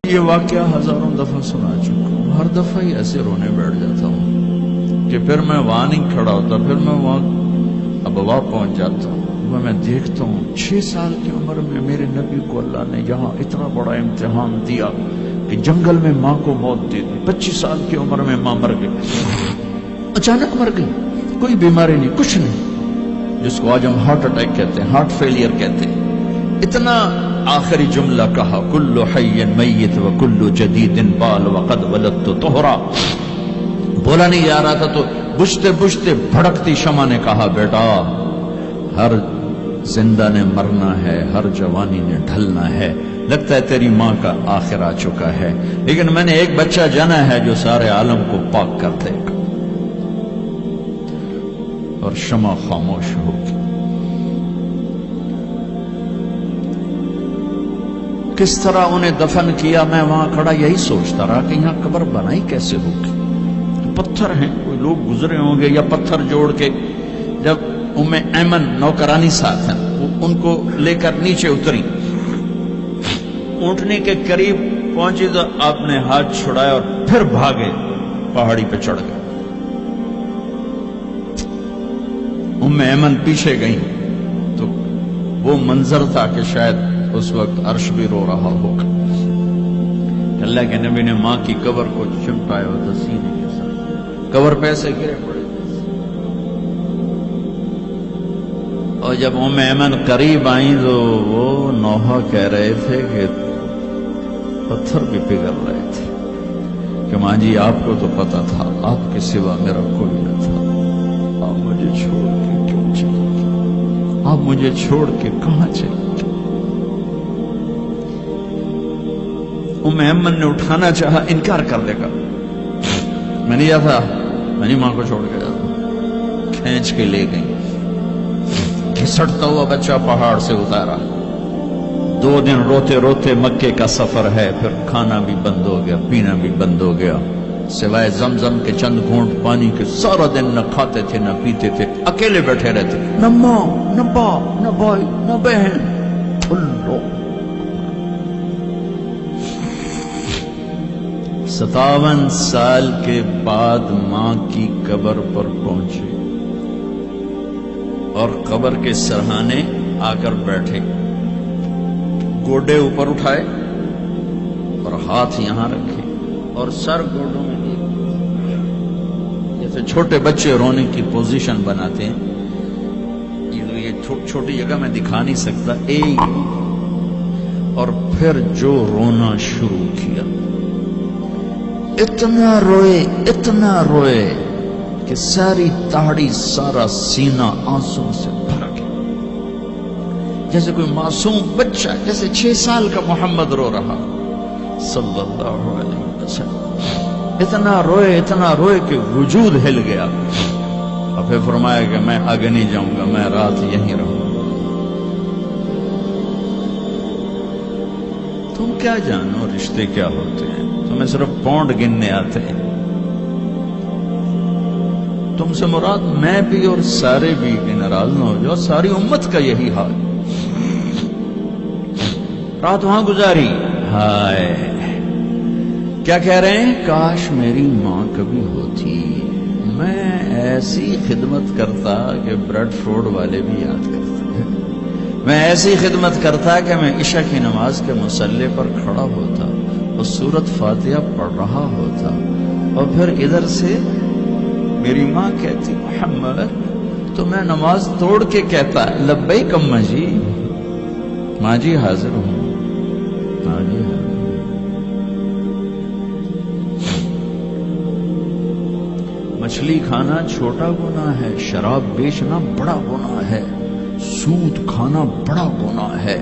یہ واقعہ ہزاروں دفعہ سنا چکا ہوں، ہر دفعہ ہی ایسے رونے بیٹھ جاتا ہوں کہ پھر میں وہاں نہیں کھڑا ہوتا، پھر میں وہاں ابوا پہنچ جاتا ہوں۔ وہ میں دیکھتا ہوں 6 سال کی عمر میں میرے نبی کو اللہ نے یہاں اتنا بڑا امتحان دیا کہ جنگل میں ماں کو موت دے دی۔ 25 سال کی عمر میں ماں مر گئی، اچانک مر گئی، کوئی بیماری نہیں، کچھ نہیں، جس کو آج ہم ہارٹ اٹیک کہتے ہیں، ہارٹ فیلئر کہتے ہیں۔ اتنا آخری جملہ کہا، کل حی میت و کل جدید بال وقد ولدت طہرا۔ بولا نہیں جا رہا تھا تو بجھتے بجھتے بھڑکتی شمع نے کہا، بیٹا ہر زندہ نے مرنا ہے، ہر جوانی نے ڈھلنا ہے، لگتا ہے تیری ماں کا آخر آ چکا ہے، لیکن میں نے ایک بچہ جانا ہے جو سارے عالم کو پاک کر دے گا۔ اور شمع خاموش ہوگی۔ کس طرح انہیں دفن کیا، میں وہاں کھڑا یہی سوچتا رہا کہ یہاں قبر بنائی کیسے ہوگی۔ پتھر ہیں، کوئی لوگ گزرے ہوں گے یا پتھر جوڑ کے۔ جب ام ایمن نوکرانی ساتھ ہیں، وہ ان کو لے کر نیچے اتری، اونٹنے کے قریب پہنچی تو آپ نے ہاتھ چھڑایا اور پھر بھاگے، پہاڑی پہ چڑھ گئے۔ ام ایمن پیچھے گئیں تو وہ منظر تھا کہ شاید اس وقت عرش بھی رو رہا ہوگا۔ اللہ کے نبی نے ماں کی قبر کو چمٹایا ہوتا سینے کے ساتھ، قبر پہ سے گرے پڑے۔ اور جب ام ایمن قریب آئیں تو وہ نوحہ کہہ رہے تھے کہ پتھر بھی پگھل رہے تھے کہ ماں جی آپ کو تو پتا تھا آپ کے سوا میرا کوئی نہ تھا، آپ مجھے چھوڑ کے کیوں چلے گئے؟ آپ مجھے چھوڑ کے کہاں چلے گئے؟ ام ایمن نے اٹھانا چاہا، انکار کر دے گا، میں نہیں جاتا، میں نہیں ماں کو چھوڑ کے جاتا۔ کھینچ کے لے گئی، گھسٹتا ہوا بچہ پہاڑ سے اتارا۔ 2 دن روتے روتے مکے کا سفر ہے، پھر کھانا بھی بند ہو گیا، پینا بھی بند ہو گیا، سوائے زمزم کے چند گھونٹ پانی کے سارا دن نہ کھاتے تھے نہ پیتے تھے، اکیلے بیٹھے رہتے، نہ ماں نہ باپ نہ بھائی نہ بہن، اللہ۔ 57 سال کے بعد ماں کی قبر پر پہنچے اور قبر کے سرہانے آ کر بیٹھے، گوڈے اوپر اٹھائے اور ہاتھ یہاں رکھے اور سر گوڈوں میں لے، جیسے چھوٹے بچے رونے کی پوزیشن بناتے ہیں۔ یہ چھوٹی جگہ میں دکھا نہیں سکتا، اور پھر جو رونا شروع کیا، اتنا روئے کہ ساری تاڑی سارا سینہ آنسو سے بھر گیا، جیسے کوئی معصوم بچہ، جیسے 6 سال کا محمد رو رہا صلی اللہ علیہ وسلم۔ اتنا روئے کہ وجود ہل گیا، اور پھر فرمایا کہ میں آگے نہیں جاؤں گا، میں رات یہیں رہوں گا۔ تم کیا جانو رشتے کیا ہوتے ہیں، تمہیں صرف پونڈ گننے آتے ہیں۔ تم سے مراد میں بھی اور سارے بھی، کہ ناراض نہ ہو جاؤ، ساری امت کا یہی حال۔ رات وہاں گزاری، ہائے کیا کہہ رہے ہیں، کاش میری ماں کبھی ہوتی، میں ایسی خدمت کرتا کہ بریڈ فورڈ والے بھی یاد کرتے، میں ایسی خدمت کرتا کہ میں عشاء کی نماز کے مصلی پر کھڑا ہوتا اور سورۃ فاتحہ پڑھ رہا ہوتا، اور پھر ادھر سے میری ماں کہتی محمد، تو میں نماز توڑ کے کہتا لبیک اماں جی، ماں جی حاضر ہوں، ماں جی حاضر ہوں۔ مچھلی کھانا چھوٹا گناہ ہے، شراب بیچنا بڑا گناہ ہے، سود کھانا بڑا گناہ ہے،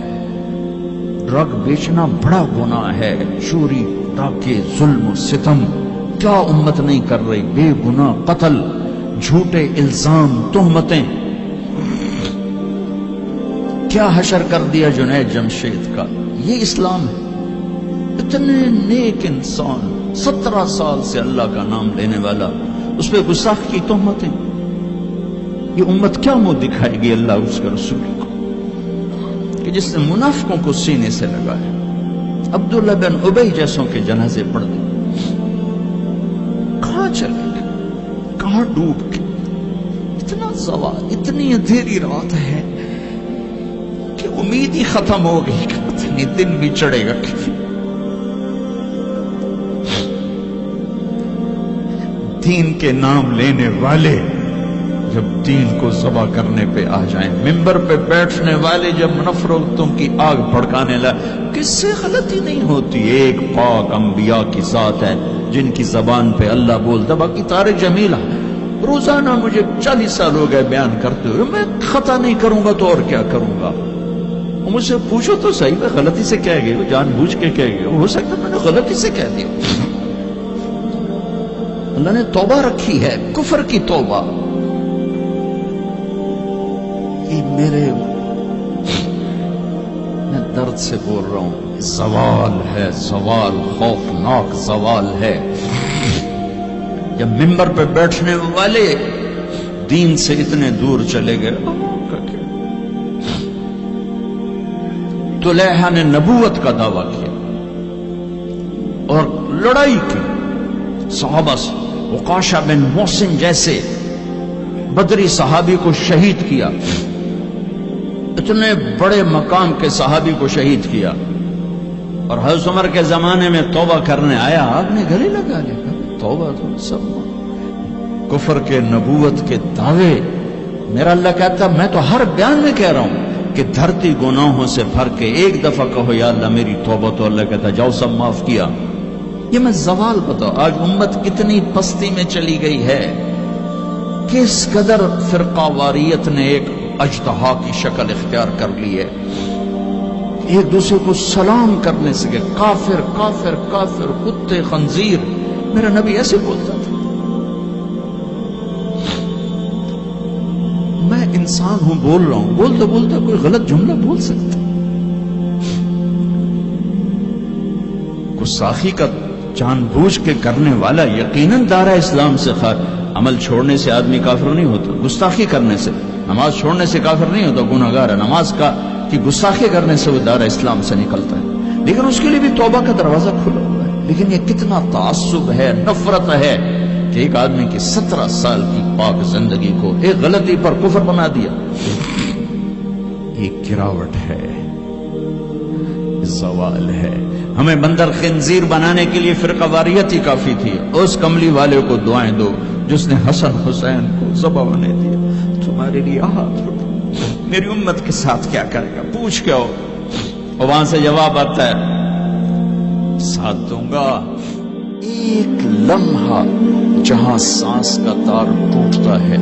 ڈرگ بیچنا بڑا گناہ ہے، چوری ڈاکے ظلم و ستم کیا امت نہیں کر رہی، بے گناہ قتل، جھوٹے الزام تہمتیں، کیا حشر کر دیا جنید جمشید کا۔ یہ اسلام ہے۔ اتنے نیک انسان، 17 سال سے اللہ کا نام لینے والا، اس پہ گستاخ کی تہمتیں، یہ امت کیا منہ دکھائے گی اللہ اس کے رسول کو، کہ جس نے منافقوں کو سینے سے لگایا۔ عبداللہ بن ابی جیسوں کے جنازے پڑھ دیں. کہاں چلے گئے, کہاں ڈوب کے. اتنا زوال, اتنی اندھیری رات ہے کہ امید ہی ختم ہو گئی کہ پتہ نہیں دن بھی چڑھے گا. دین کے نام لینے والے جب دین کو ذبح کرنے پہ آ جائیں, ممبر پہ بیٹھنے والے جب نفرتوں کی آگ بھڑکانے لائے, کس سے غلطی نہیں ہوتی. ایک پاک انبیاء کی ذات ہے جن کی زبان پہ اللہ بولتا. باقی طارق جمیل روزانہ مجھے 40 سال ہو گئے بیان کرتے ہوئے, میں خطا نہیں کروں گا تو اور کیا کروں گا. مجھ سے پوچھو تو صحیح, میں غلطی سے کہہ گئی, جان بوجھ کے کہہ گئی, ہو سکتا میں نے غلطی سے کہہ دیا. اللہ نے توبہ رکھی ہے, کفر کی توبہ. یہ میں درد سے بول رہا ہوں, زوال ہے, زوال خوفناک زوال ہے. جب ممبر پہ بیٹھنے والے دین سے اتنے دور چلے گئے. طلحہ نے نبوت کا دعویٰ کیا اور لڑائی کی صحابہ سے. عکاشہ بن محسن جیسے بدری صحابی کو شہید کیا, اتنے بڑے مقام کے صحابی کو شہید کیا. اور حضرت عمر کے زمانے میں توبہ کرنے آیا, آپ نے گلے لگا لیا توبہ تو سب کفر کے نبوت کے دعوے. میرا اللہ کہتا میں تو ہر بیان میں کہہ رہا ہوں کہ دھرتی گناہوں سے بھر کے ایک دفعہ کہو یا اللہ میری توبہ, تو اللہ کہتا جاؤ سب معاف کیا. یہ میں زوال بتاؤ. آج امت کتنی پستی میں چلی گئی ہے, کس قدر فرقہ واریت نے ایک اجتہا کی شکل اختیار کر لی ہے. ایک دوسرے کو سلام کرنے سے کہ کافر کافر کافر, کتے خنزیر. میرا نبی ایسے بولتا تھا. میں انسان ہوں, بول رہا ہوں, بولتا بولتا کوئی غلط جملہ بول سکتا. گستاخی کا جان بوجھ کے کرنے والا یقیناً دارہ اسلام سے عمل چھوڑنے سے آدمی کافر نہیں ہوتا. گستاخی کرنے سے, نماز چھوڑنے سے کافر نہیں ہوتا, گناہگار ہے. نماز کی گستاخی کرنے سے وہ دارہ اسلام سے نکلتا ہے, لیکن اس کے لیے بھی توبہ کا دروازہ کھلا ہوا ہے. لیکن یہ کتنا تعصب ہے, نفرت ہے کہ ایک آدمی کی 17 سال کی پاک زندگی کو ایک غلطی پر کفر بنا دیا. یہ گراوٹ ہے, زوال ہے. ہمیں بندر خنزیر بنانے کے لیے فرقہ واریت ہی کافی تھی. اس کملی والے کو دعائیں دو جس نے حسن حسین کو ذبح ہونے دیا. تمہارے لیے ہاتھ اٹھو, میری امت کے ساتھ کیا کرے گا, پوچھ کے ہو. اور وہاں سے جواب آتا ہے ساتھ دوں گا. ایک لمحہ جہاں سانس کا تار ٹوٹتا ہے,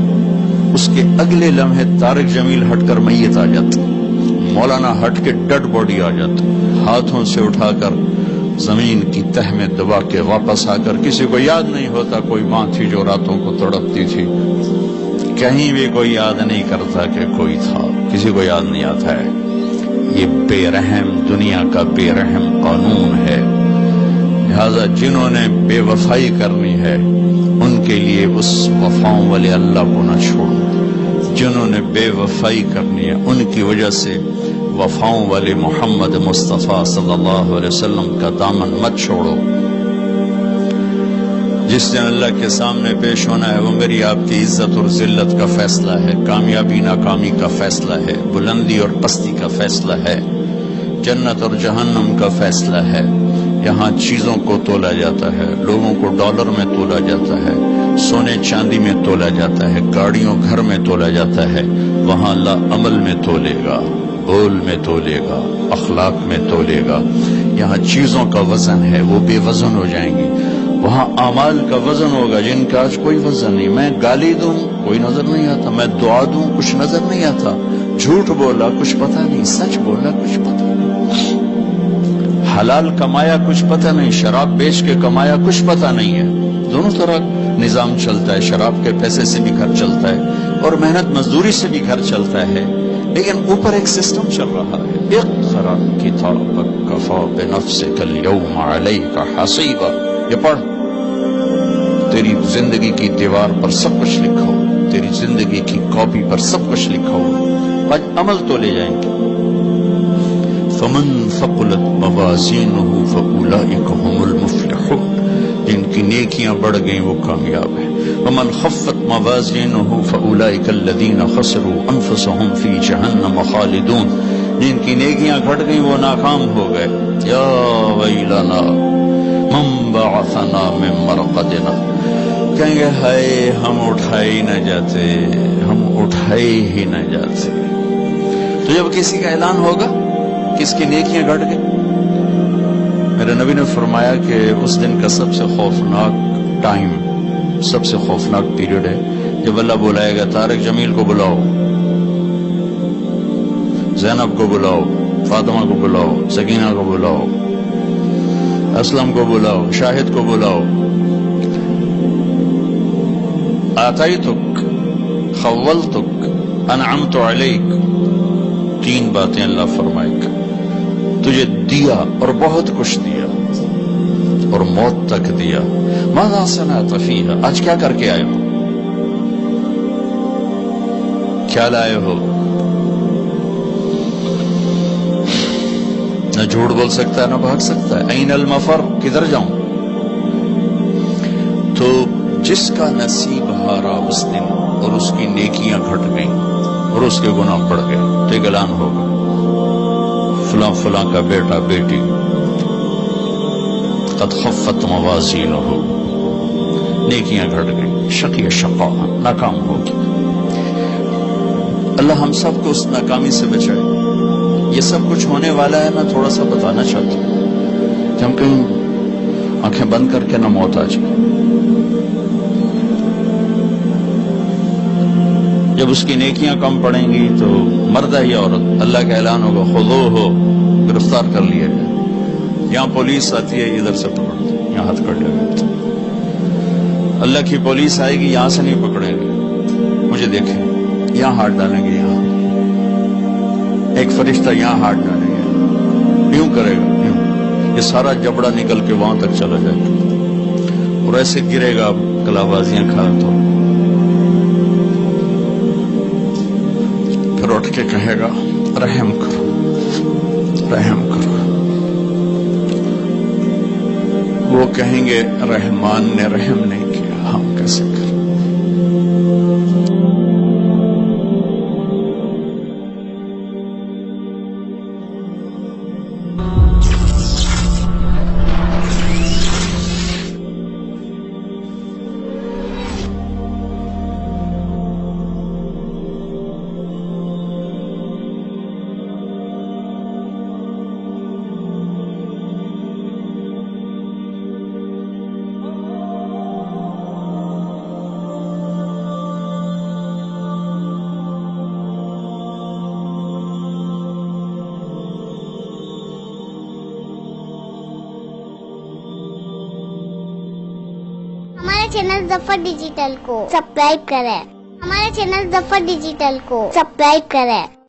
اس کے اگلے لمحے طارق جمیل ہٹ کر میت آ جاتا, مولانا ہٹ کے ڈیڈ باڈی آ جاتا, ہاتھوں سے اٹھا کر زمین کی تہ میں دبا کے واپس آ کر. کسی کو یاد نہیں ہوتا کوئی ماں تھی جو راتوں کو تڑپتی تھی, کہیں بھی کوئی یاد نہیں کرتا کہ کوئی تھا, کسی کو یاد نہیں آتا ہے. یہ بے رحم دنیا کا بے رحم قانون ہے. لہذا جنہوں نے بے وفائی کرنی ہے ان کے لیے اس وفاؤں والے اللہ کو نہ چھوڑو. جنہوں نے بے وفائی کرنی ہے ان کی وجہ سے وفاؤں والے محمد مصطفیٰ صلی اللہ علیہ وسلم کا دامن مت چھوڑو. جس دن اللہ کے سامنے پیش ہونا ہے وہ میری آپ کی عزت اور ذلت کا فیصلہ ہے, کامیابی ناکامی کا فیصلہ ہے, بلندی اور پستی کا فیصلہ ہے, جنت اور جہنم کا فیصلہ ہے. یہاں چیزوں کو تولا جاتا ہے, لوگوں کو ڈالر میں تولا جاتا ہے, سونے چاندی میں تولا جاتا ہے, گاڑیوں گھر میں تولا جاتا ہے. وہاں اللہ عمل میں تولے گا, بول میں تولے گا, اخلاق میں تولے گا. یہاں چیزوں کا وزن ہے, وہ بے وزن ہو جائیں گی. وہاں اعمال کا وزن ہوگا جن کا آج کوئی وزن نہیں. میں گالی دوں کوئی نظر نہیں آتا, میں دعا دوں کچھ نظر نہیں آتا, جھوٹ بولا کچھ پتہ نہیں, سچ بولا کچھ پتہ نہیں, حلال کمایا کچھ پتہ نہیں, شراب بیچ کے کمایا کچھ پتہ نہیں ہے. دونوں طرح نظام چلتا ہے, شراب کے پیسے سے بھی گھر چلتا ہے اور محنت مزدوری سے بھی گھر چلتا ہے, لیکن اوپر ایک سسٹم چل رہا ہے. اقرأ کتابک کفی بنفسک اليوم علیک حسیبا. یہ پڑھ, تیری زندگی کی دیوار پر سب کچھ لکھا ہو, تیری زندگی کی کاپی پر سب کچھ لکھا ہو. آج عمل تو لے جائیں گے. فمن ثقلت موازینہ فاولئک هم المفلحون، جن کی نیکیاں بڑھ گئیں وہ کامیاب ہیں۔ ومن خفت موازینہ فاولئک الذین خسروا انفسهم فی جہنم خالدون، جن کی نیکیاں گھٹ گئیں وہ ناکام ہو گئے۔ یا ویلنا من بعثنا من مرقدنا، کہیں گے ہائے ہم اٹھائے ہی نہ جاتے، ہم اٹھائے ہی نہ جاتے۔ تو جب کسی کا اعلان ہوگا کہ اس کی نیکیاں گھٹ گئی، میرے نبی نے فرمایا کہ اس دن کا سب سے خوفناک ٹائم، سب سے خوفناک پیریڈ ہے جب اللہ بلائے گا طارق جمیل کو بلاؤ، زینب کو بلاؤ، فاطمہ کو بلاؤ، سکینہ کو بلاؤ، اسلم کو بلاؤ، شاہد کو بلاؤ، آتیتک، خولتک، انعمت علیک، تین باتیں اللہ فرمائے گا۔ تجھے دیا اور بہت کچھ دیا اور موت تک دیا۔ ماذا صنعت فیہا، آج کیا کر کے آئے ہو، کیا لائے ہو؟ نہ جھوٹ بول سکتا ہے نہ بھاگ سکتا ہے۔ این المفر، کدھر جاؤں؟ تو جس کا نصیب ہارا اس دن اور اس کی نیکیاں گھٹ گئیں اور اس کے گناہ بڑھ گئے تو ایک اعلان ہوگا، فلاں فلاں کا بیٹا بیٹی قد خفت موازینہ، نیکیاں گھٹ گئی، شقی شقا، ناکام ہوگی۔ اللہ ہم سب کو اس ناکامی سے بچائے۔ یہ سب کچھ ہونے والا ہے، میں تھوڑا سا بتانا چاہتا ہوں کہ ہم کہیں آنکھیں بند کر کے نہ موت آ جائے۔ جب اس کی نیکیاں کم پڑیں گی تو مرد ہے یا عورت، اللہ کا اعلان ہوگا خذوہ، گرفتار کر لیا جائے۔ یہاں پولیس آتی ہے، ادھر سے پکڑتی، یہاں ہاتھ کر لیا۔ اللہ کی پولیس آئے گی، یہاں سے نہیں پکڑیں گے، مجھے دیکھیں، یہاں ہاتھ ڈالیں گے، یہاں ایک فرشتہ یہاں ہاتھ ڈالیں گے، یوں کرے گا، یوں، یہ سارا جبڑا نکل کے وہاں تک چلا جائے گا اور ایسے گرے گا کلابازیاں کھا تو پھر اٹھ کے کہے گا رحم کرو، رحم کرو۔ وہ کہیں گے رحمان نے رحم نہیں کیا، ہم کیسے کریں؟ ہمارے چینل ظفر ڈیجیٹل کو سبسکرائب کریں، ہمارے چینل ظفر ڈیجیٹل کو سبسکرائب کریں۔